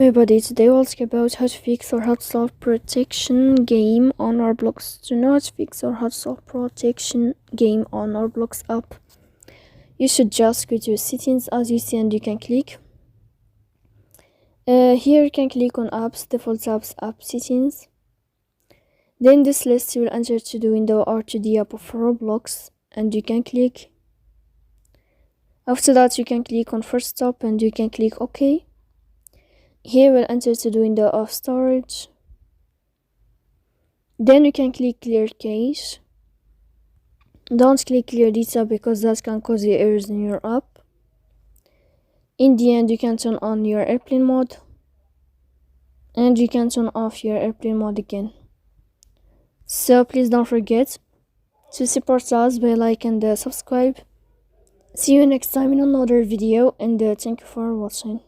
Everybody, today we'll talk about how to fix or how to solve protection game on Roblox. To know how to fix or how to solve protection game on Roblox app, you should just go to settings as you see and you can click. Here you can click on apps, default apps, app settings. Then this list will enter to the window or to the app of Roblox and you can click. After that you can click on first stop and you can click OK. Here we'll enter to the window of storage. Then you can click clear cache. Don't click clear data because that can cause you errors in your app. In the end, you can turn on your airplane mode and you can turn off your airplane mode again. So please don't forget to support us by like and subscribe. See you next time in another video and thank you for watching.